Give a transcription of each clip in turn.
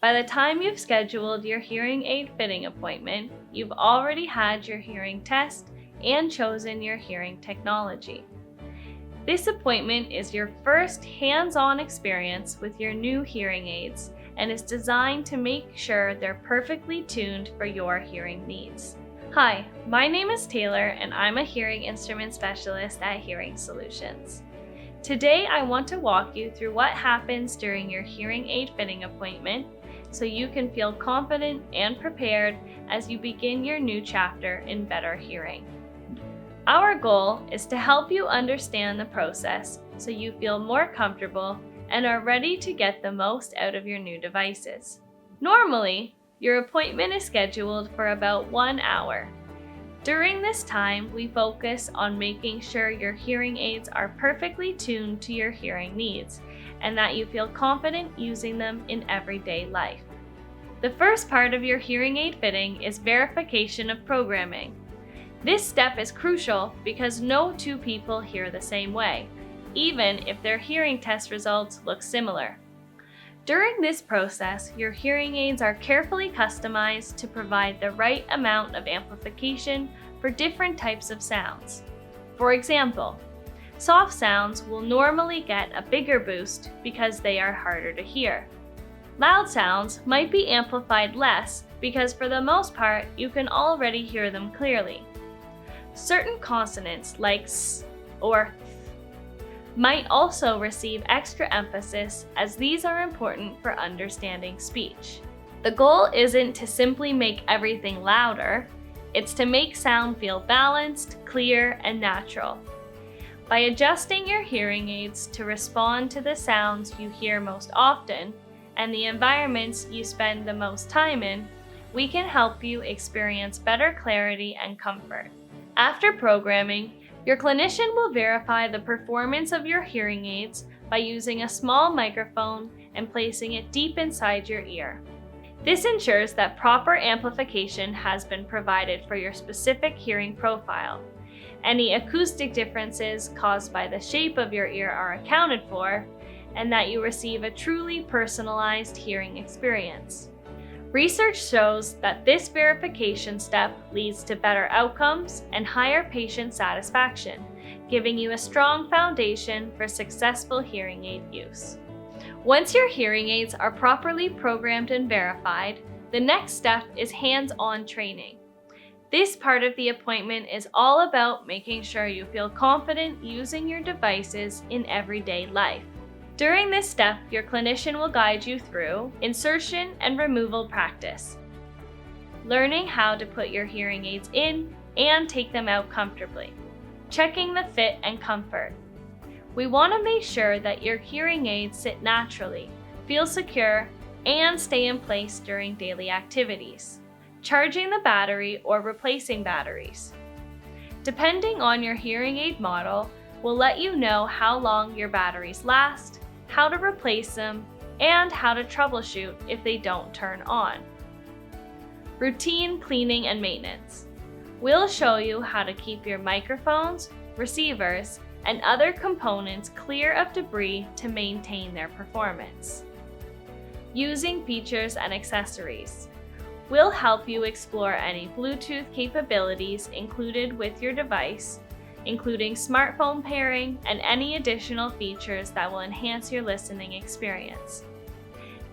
By the time you've scheduled your hearing aid fitting appointment, you've already had your hearing test and chosen your hearing technology. This appointment is your first hands-on experience with your new hearing aids and is designed to make sure they're perfectly tuned for your hearing needs. Hi, my name is Taylor and I'm a hearing instrument specialist at Hearing Solutions. Today I want to walk you through what happens during your hearing aid fitting appointment so you can feel confident and prepared as you begin your new chapter in better hearing. Our goal is to help you understand the process so you feel more comfortable and are ready to get the most out of your new devices. Normally, your appointment is scheduled for about 1 hour. During this time, we focus on making sure your hearing aids are perfectly tuned to your hearing needs and that you feel confident using them in everyday life. The first part of your hearing aid fitting is verification of programming. This step is crucial because no two people hear the same way, even if their hearing test results look similar. During this process, your hearing aids are carefully customized to provide the right amount of amplification for different types of sounds. For example, soft sounds will normally get a bigger boost because they are harder to hear. Loud sounds might be amplified less because for the most part, you can already hear them clearly. Certain consonants like s or th might also receive extra emphasis as these are important for understanding speech. The goal isn't to simply make everything louder, it's to make sound feel balanced, clear, and natural. By adjusting your hearing aids to respond to the sounds you hear most often and the environments you spend the most time in, we can help you experience better clarity and comfort. After programming, your clinician will verify the performance of your hearing aids by using a small microphone and placing it deep inside your ear. This ensures that proper amplification has been provided for your specific hearing profile. Any acoustic differences caused by the shape of your ear are accounted for, and that you receive a truly personalized hearing experience. Research shows that this verification step leads to better outcomes and higher patient satisfaction, giving you a strong foundation for successful hearing aid use. Once your hearing aids are properly programmed and verified, the next step is hands-on training. This part of the appointment is all about making sure you feel confident using your devices in everyday life. During this step, your clinician will guide you through insertion and removal practice, learning how to put your hearing aids in and take them out comfortably, checking the fit and comfort. We want to make sure that your hearing aids sit naturally, feel secure, and stay in place during daily activities, charging the battery or replacing batteries. Depending on your hearing aid model, we'll let you know how long your batteries last, how to replace them, and how to troubleshoot if they don't turn on. Routine cleaning and maintenance. We'll show you how to keep your microphones, receivers, and other components clear of debris to maintain their performance. Using features and accessories. We'll help you explore any Bluetooth capabilities included with your device, including smartphone pairing and any additional features that will enhance your listening experience.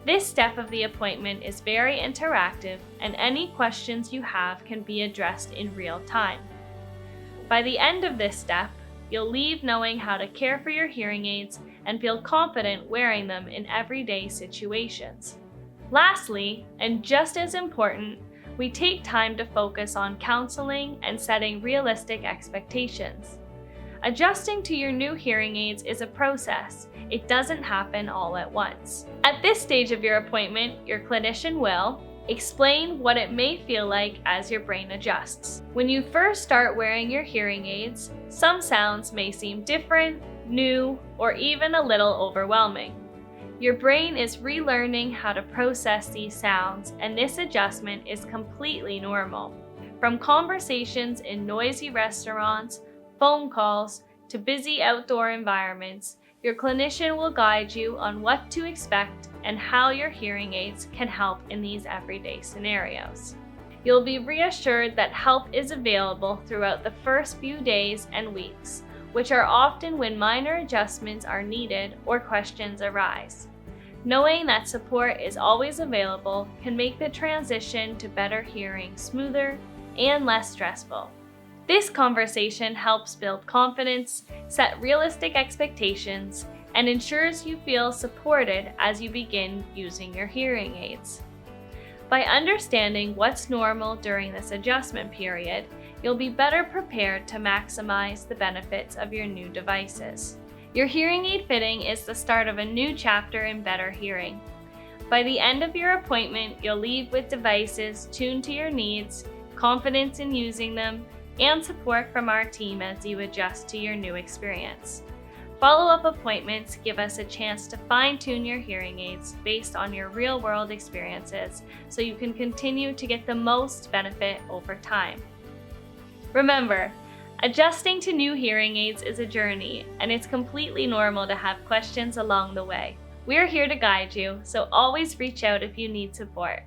This step of the appointment is very interactive, and any questions you have can be addressed in real time. By the end of this step, you'll leave knowing how to care for your hearing aids and feel confident wearing them in everyday situations. Lastly, and just as important, we take time to focus on counseling and setting realistic expectations. Adjusting to your new hearing aids is a process. It doesn't happen all at once. At this stage of your appointment, your clinician will explain what it may feel like as your brain adjusts. When you first start wearing your hearing aids, some sounds may seem different, new, or even a little overwhelming. Your brain is relearning how to process these sounds, and this adjustment is completely normal. From conversations in noisy restaurants, phone calls, to busy outdoor environments, Your clinician will guide you on what to expect and how your hearing aids can help in these everyday scenarios. You'll be reassured that help is available throughout the first few days and weeks, which are often when minor adjustments are needed or questions arise. Knowing that support is always available can make the transition to better hearing smoother and less stressful. This conversation helps build confidence, set realistic expectations, and ensures you feel supported as you begin using your hearing aids. By understanding what's normal during this adjustment period, you'll be better prepared to maximize the benefits of your new devices. Your hearing aid fitting is the start of a new chapter in better hearing. By the end of your appointment, you'll leave with devices tuned to your needs, confidence in using them, and support from our team as you adjust to your new experience. Follow-up appointments give us a chance to fine-tune your hearing aids based on your real-world experiences so you can continue to get the most benefit over time. Remember, adjusting to new hearing aids is a journey, and it's completely normal to have questions along the way. We're here to guide you, so always reach out if you need support.